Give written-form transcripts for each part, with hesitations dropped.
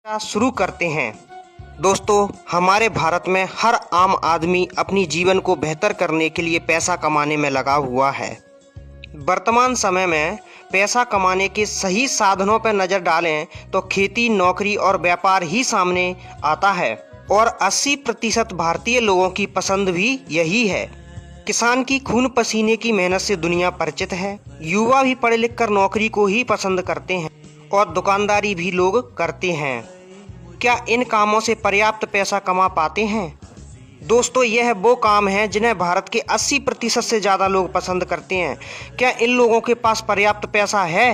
शुरू करते हैं। दोस्तों, हमारे भारत में हर आम आदमी अपनी जीवन को बेहतर करने के लिए पैसा कमाने में लगा हुआ है। वर्तमान समय में पैसा कमाने के सही साधनों पर नज़र डालें तो खेती, नौकरी और व्यापार ही सामने आता है और 80% भारतीय लोगों की पसंद भी यही है। किसान की खून पसीने की मेहनत से दुनिया परिचित है। युवा भी पढ़े लिख कर नौकरी को ही पसंद करते हैं और दुकानदारी भी लोग करते हैं। क्या इन कामों से पर्याप्त पैसा कमा पाते हैं? दोस्तों, यह वो काम है जिन्हें भारत के 80% से ज़्यादा लोग पसंद करते हैं। क्या इन लोगों के पास पर्याप्त पैसा है?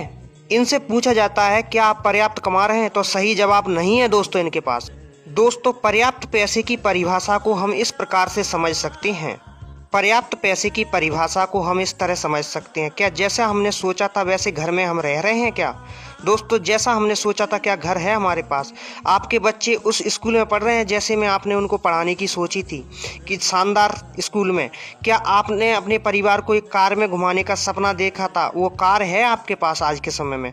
इनसे पूछा जाता है क्या आप पर्याप्त कमा रहे हैं, तो सही जवाब नहीं है दोस्तों इनके पास। दोस्तों, पर्याप्त पैसे की परिभाषा को हम इस प्रकार से समझ सकते हैं। पर्याप्त पैसे की परिभाषा को हम इस तरह समझ सकते हैं, क्या जैसा हमने सोचा था वैसे घर में हम रह रहे हैं क्या? दोस्तों, जैसा हमने सोचा था क्या घर है हमारे पास? आपके बच्चे उस स्कूल में पढ़ रहे हैं जैसे में आपने उनको पढ़ाने की सोची थी कि शानदार स्कूल में? क्या आपने अपने परिवार को एक कार में घुमाने का सपना देखा था? वो कार है आपके पास आज के समय में?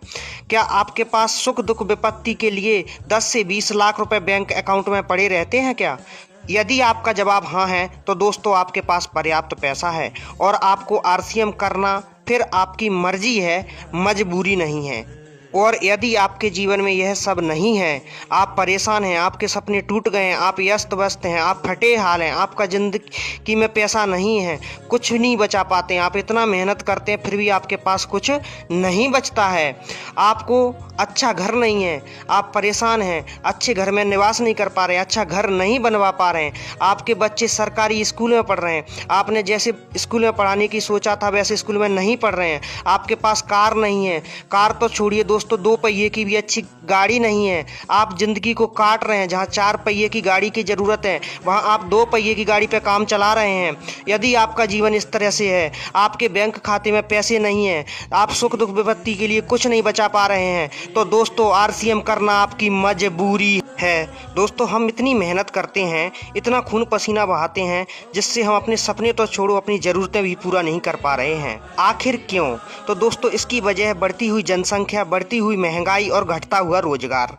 क्या आपके पास सुख दुख विपत्ति के लिए 10 से 20 लाख रुपए बैंक अकाउंट में पड़े रहते हैं क्या? यदि आपका जवाब हाँ है तो दोस्तों आपके पास पर्याप्त पैसा है और आपको आरसीएम करना फिर आपकी मर्जी है, मजबूरी नहीं है। और यदि आपके जीवन में यह सब नहीं है, आप परेशान हैं, आपके सपने टूट गए हैं, आप व्यस्त व्यस्त हैं, आप फटे हाल हैं, आपका ज़िंदगी में पैसा नहीं है, कुछ नहीं बचा पाते हैं, आप इतना मेहनत करते हैं फिर भी आपके पास कुछ नहीं बचता है, आपको अच्छा घर नहीं है, आप परेशान हैं, अच्छे घर में निवास नहीं कर पा रहे हैं, अच्छा घर नहीं बनवा पा रहे हैं, आपके बच्चे सरकारी स्कूल में पढ़ रहे हैं, आपने जैसे स्कूल में पढ़ाने की सोचा था वैसे स्कूल में नहीं पढ़ रहे हैं, आपके पास कार नहीं है, कार तो छोड़िए दोस्तों 2 पहिए की भी अच्छी गाड़ी नहीं है, आप ज़िंदगी को काट रहे हैं। जहां 4 पहिए की गाड़ी की ज़रूरत है वहां आप 2 पहिए की गाड़ी पे काम चला रहे हैं। यदि आपका जीवन इस तरह से है, आपके बैंक खाते में पैसे नहीं है, आप सुख दुख विपत्ति के लिए कुछ नहीं बचा पा रहे हैं, तो दोस्तों आरसीएम करना आपकी मजबूरी है। दोस्तों, हम इतनी मेहनत करते हैं, इतना खून पसीना बहाते हैं, जिससे हम अपने सपने तो छोड़ो अपनी ज़रूरतें भी पूरा नहीं कर पा रहे हैं। आखिर क्यों? तो दोस्तों इसकी वजह है बढ़ती हुई जनसंख्या, बढ़ती हुई महंगाई और घटता हुआ रोजगार।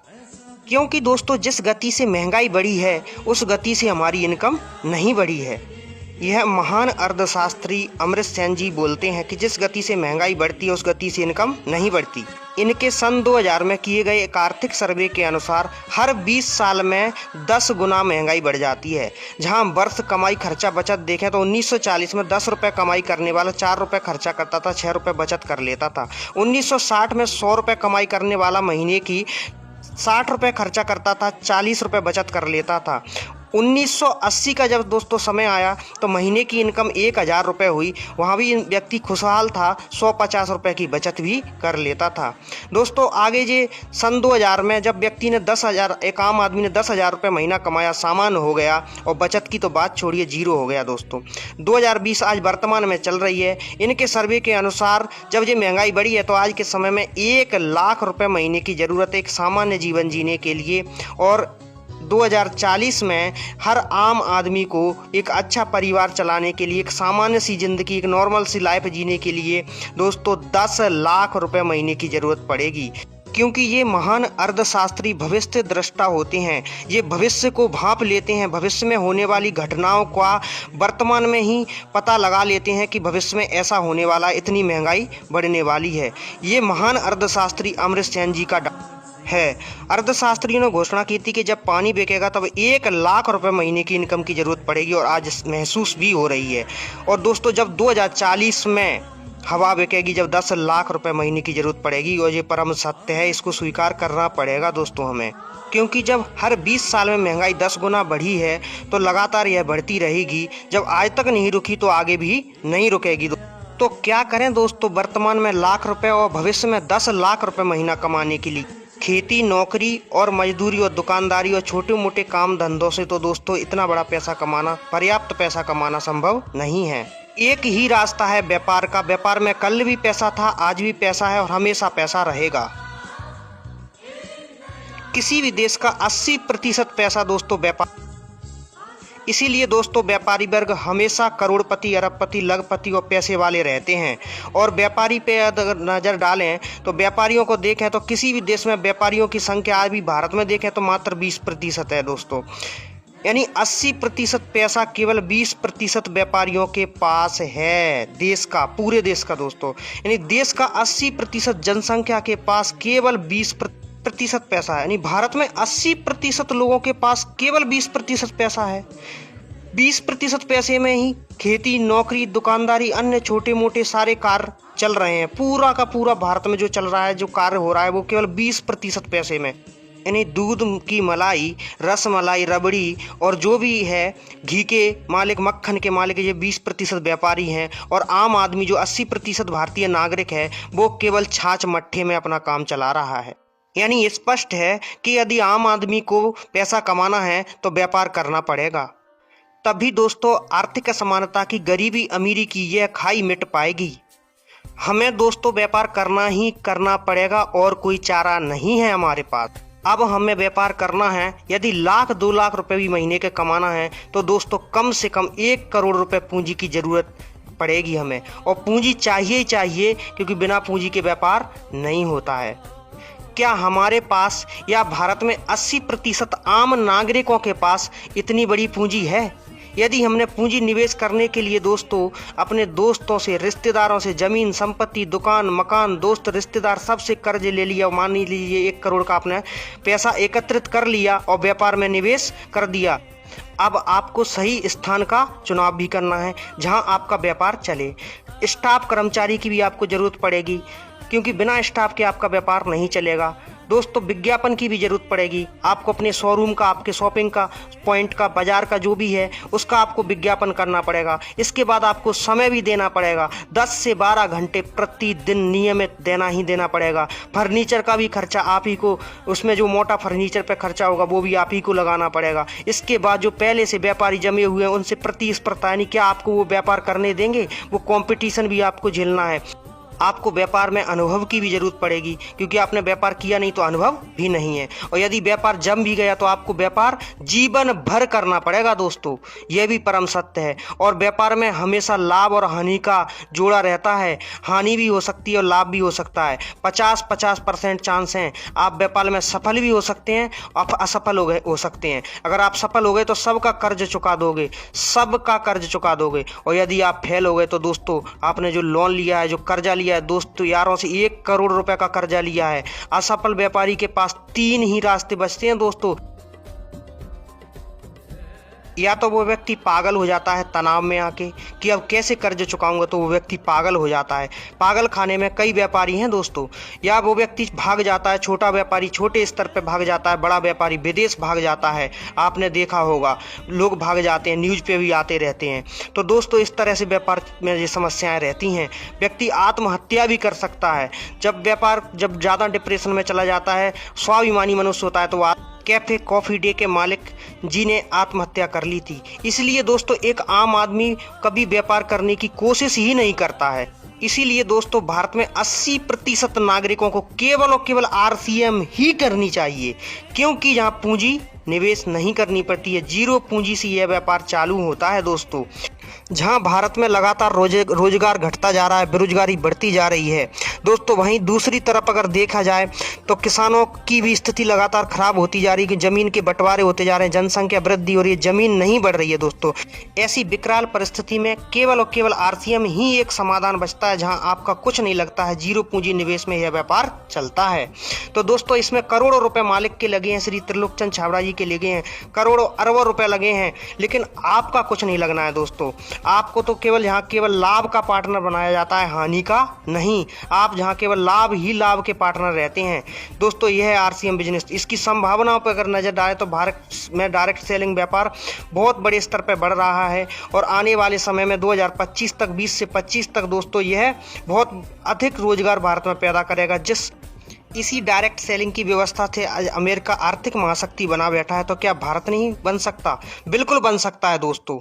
क्योंकि दोस्तों जिस गति से महंगाई बढ़ी है उस गति से हमारी इनकम नहीं बढ़ी है। यह महान अर्थशास्त्री अमर्त्य सेन जी बोलते हैं कि जिस गति से महंगाई बढ़ती है उस गति से इनकम नहीं बढ़ती। इनके सन 2000 में किए गए एक आर्थिक सर्वे के अनुसार हर 20 साल में 10 गुना महंगाई बढ़ जाती है। जहां वर्ष कमाई खर्चा बचत देखें तो 1940 में 10 रुपये कमाई करने वाला 4 रुपये खर्चा करता था, 6 रुपये बचत कर लेता था। 1960 में 100 रुपये कमाई करने वाला महीने की 60 रुपये खर्चा करता था, 40 रुपये बचत कर लेता था। 1980 का जब दोस्तों समय आया तो महीने की इनकम 1000 रुपये हुई, वहाँ भी व्यक्ति खुशहाल था, 150 रुपये की बचत भी कर लेता था। दोस्तों आगे जे सन 2000 में जब व्यक्ति ने 10,000, एक आम आदमी ने 10,000 रुपये महीना कमाया, सामान्य हो गया और बचत की तो बात छोड़िए, जीरो हो गया। दोस्तों 2020 आज वर्तमान में चल रही है। इनके सर्वे के अनुसार जब ये महंगाई बढ़ी है तो आज के समय में 1 लाख रुपये महीने की ज़रूरत है एक सामान्य जीवन जीने के लिए, और 2040 में हर आम आदमी को एक अच्छा परिवार चलाने के लिए, एक सामान्य सी ज़िंदगी, एक नॉर्मल सी लाइफ जीने के लिए दोस्तों 10 लाख रुपए महीने की ज़रूरत पड़ेगी। क्योंकि ये महान अर्थशास्त्री भविष्य दृष्टा होते हैं, ये भविष्य को भांप लेते हैं, भविष्य में होने वाली घटनाओं का वर्तमान में ही पता लगा लेते हैं कि भविष्य में ऐसा होने वाला, इतनी महंगाई बढ़ने वाली है। ये महान अर्थशास्त्री अमर्त्य सेन जी का है। अर्थशास्त्रियों ने घोषणा की थी कि जब पानी बिकेगा तब 1 लाख रुपए महीने की इनकम की ज़रूरत पड़ेगी, और आज महसूस भी हो रही है। और दोस्तों जब 2040 में हवा बिकेगी, जब 10 लाख रुपए महीने की ज़रूरत पड़ेगी, और ये परम सत्य है, इसको स्वीकार करना पड़ेगा दोस्तों हमें। क्योंकि जब हर 20 साल में महंगाई 10 गुना बढ़ी है तो लगातार यह बढ़ती रहेगी। जब आज तक नहीं रुकी तो आगे भी नहीं रुकेगी। तो क्या करें दोस्तों वर्तमान में लाख रुपए और भविष्य में 10 लाख रुपए महीना कमाने के लिए? खेती, नौकरी और मजदूरी और दुकानदारी और छोटे मोटे काम धंधों से तो दोस्तों इतना बड़ा पैसा कमाना, पर्याप्त पैसा कमाना संभव नहीं है। एक ही रास्ता है व्यापार का। व्यापार में कल भी पैसा था, आज भी पैसा है और हमेशा पैसा रहेगा। किसी भी देश का 80% पैसा दोस्तों व्यापार। इसीलिए दोस्तों व्यापारी वर्ग हमेशा करोड़पति, अरबपति, लखपति और पैसे वाले रहते हैं। और व्यापारी पे अगर नज़र डालें तो व्यापारियों को देखें तो किसी भी देश में व्यापारियों की संख्या अभी भारत में देखें तो मात्र 20% है दोस्तों। यानी 80% पैसा केवल 20% व्यापारियों के पास है देश का, पूरे देश का दोस्तों। यानी देश का 80% जनसंख्या के पास केवल 20% पैसा है। यानी भारत में 80% लोगों के पास केवल 20% पैसा है। 20% पैसे में ही खेती, नौकरी, दुकानदारी, अन्य छोटे मोटे सारे कार्य चल रहे हैं। पूरा का पूरा भारत में जो चल रहा है, जो कार्य हो रहा है, वो केवल 20% पैसे में। यानी दूध की मलाई, रस मलाई, रबड़ी और जो भी है, घी के मालिक, मक्खन के मालिक, ये 20% व्यापारी हैं। और आम आदमी जो 80% भारतीय नागरिक है, वो केवल छाछ मट्ठे में अपना काम चला रहा है। यानी स्पष्ट है कि यदि आम आदमी को पैसा कमाना है तो व्यापार करना पड़ेगा, तभी दोस्तों आर्थिक असमानता की, गरीबी अमीरी की यह खाई मिट पाएगी। हमें दोस्तों व्यापार करना ही करना पड़ेगा और कोई चारा नहीं है हमारे पास। अब हमें व्यापार करना है, यदि 1-2 लाख रुपए भी महीने के कमाना है तो दोस्तों कम से कम 1 करोड़ रुपए पूंजी की ज़रूरत पड़ेगी हमें। और पूंजी चाहिए ही चाहिए, क्योंकि बिना पूंजी के व्यापार नहीं होता है। क्या हमारे पास या भारत में 80% आम नागरिकों के पास इतनी बड़ी पूंजी है? यदि हमने पूंजी निवेश करने के लिए दोस्तों अपने दोस्तों से, रिश्तेदारों से ज़मीन, संपत्ति, दुकान, मकान, दोस्त, रिश्तेदार सबसे कर्ज ले लिया, मान लीजिए 1 करोड़ का आपने पैसा एकत्रित कर लिया और व्यापार में निवेश कर दिया, अब आपको सही स्थान का चुनाव भी करना है जहां आपका व्यापार चले। स्टाफ, कर्मचारी की भी आपको ज़रूरत पड़ेगी, क्योंकि बिना स्टाफ के आपका व्यापार नहीं चलेगा। दोस्तों विज्ञापन की भी जरूरत पड़ेगी, आपको अपने शोरूम का, आपके शॉपिंग का पॉइंट का, बाजार का जो भी है उसका आपको विज्ञापन करना पड़ेगा। इसके बाद आपको समय भी देना पड़ेगा, 10 से 12 घंटे प्रतिदिन नियमित देना ही देना पड़ेगा। फर्नीचर का भी खर्चा आप ही को, उसमें जो मोटा फर्नीचर पे खर्चा होगा वो भी आप ही को लगाना पड़ेगा। इसके बाद जो पहले से व्यापारी जमे हुए हैं उनसे प्रतिस्पर्धा, यानी क्या आपको वो व्यापार करने देंगे, वो कंपटीशन भी आपको झेलना है। आपको व्यापार में अनुभव की भी जरूरत पड़ेगी, क्योंकि आपने व्यापार किया नहीं तो अनुभव भी नहीं है। और यदि व्यापार जम भी गया तो आपको व्यापार जीवन भर करना पड़ेगा दोस्तों, यह भी परम सत्य है। और व्यापार में हमेशा लाभ और हानि का जोड़ा रहता है, हानि भी हो सकती है और लाभ भी हो सकता है। 50-50% चांस हैं, आप व्यापार में सफल भी हो सकते हैं और असफल हो सकते हैं। अगर आप सफल हो गए तो सबका कर्ज चुका दोगे, सबका कर्ज चुका दोगे। और यदि आप फेल हो गए तो दोस्तों आपने जो लोन लिया है, जो कर्जा लिया है, दोस्तों यारों से 1 करोड़ रुपए का कर्जा लिया है, असफल व्यापारी के पास 3 ही रास्ते बचते हैं दोस्तों। या तो वो व्यक्ति पागल हो जाता है तनाव में आके कि अब कैसे कर्ज चुकाऊंगा, तो वो व्यक्ति पागल हो जाता है। पागल खाने में कई व्यापारी हैं दोस्तों। या वो व्यक्ति भाग जाता है, छोटा व्यापारी छोटे स्तर पे भाग जाता है, बड़ा व्यापारी विदेश भाग जाता है। आपने देखा होगा लोग भाग जाते हैं, न्यूज़ पे भी आते रहते हैं। तो दोस्तों इस तरह से व्यापार में ये समस्याएं रहती हैं। व्यक्ति आत्महत्या भी कर सकता है जब ज़्यादा डिप्रेशन में चला जाता है। स्वाभिमानी मनुष्य होता है तो वो कैफे कॉफ़ी डे के मालिक जी ने आत्महत्या कर ली थी। इसलिए दोस्तों एक आम आदमी कभी व्यापार करने की कोशिश ही नहीं करता है। इसीलिए दोस्तों भारत में 80% नागरिकों को केवल और केवल RCM ही करनी चाहिए, क्योंकि यहाँ पूंजी निवेश नहीं करनी पड़ती है। जीरो पूंजी से यह व्यापार चालू होता है दोस्तों। जहां भारत में लगातार रोजगार घटता जा रहा है, बेरोजगारी बढ़ती जा रही है दोस्तों, वहीं दूसरी तरफ अगर देखा जाए तो किसानों की भी स्थिति लगातार खराब होती जा रही है कि जमीन के बंटवारे होते जा रहे हैं, जनसंख्या वृद्धि हो रही है, जमीन नहीं बढ़ रही है दोस्तों। ऐसी विकराल परिस्थिति में केवल और केवल RCM ही एक समाधान बचता है, जहाँ आपका कुछ नहीं लगता है, जीरो पूंजी निवेश में यह व्यापार चलता है। तो दोस्तों इसमें करोड़ों रुपए मालिक के लगे हैं, श्री त्रिलोकचंद छाबड़ा जी के लगे हैं, करोड़ों अरबों रुपए लगे हैं, लेकिन आपका कुछ नहीं लगना है दोस्तों। आपको तो केवल यहाँ केवल लाभ का पार्टनर बनाया जाता है, हानि का नहीं। आप जहाँ केवल लाभ ही लाभ के पार्टनर रहते हैं दोस्तों। यह है RCM बिजनेस। इसकी संभावनाओं पर अगर नजर डालें तो भारत में डायरेक्ट सेलिंग व्यापार बहुत बड़े स्तर पर बढ़ रहा है और आने वाले समय में 2025 तक, 20 से 25 तक दोस्तों यह बहुत अधिक रोजगार भारत में पैदा करेगा। इसी डायरेक्ट सेलिंग की व्यवस्था से अमेरिका आर्थिक महाशक्ति बना बैठा है, तो क्या भारत नहीं बन सकता? बिल्कुल बन सकता है दोस्तों।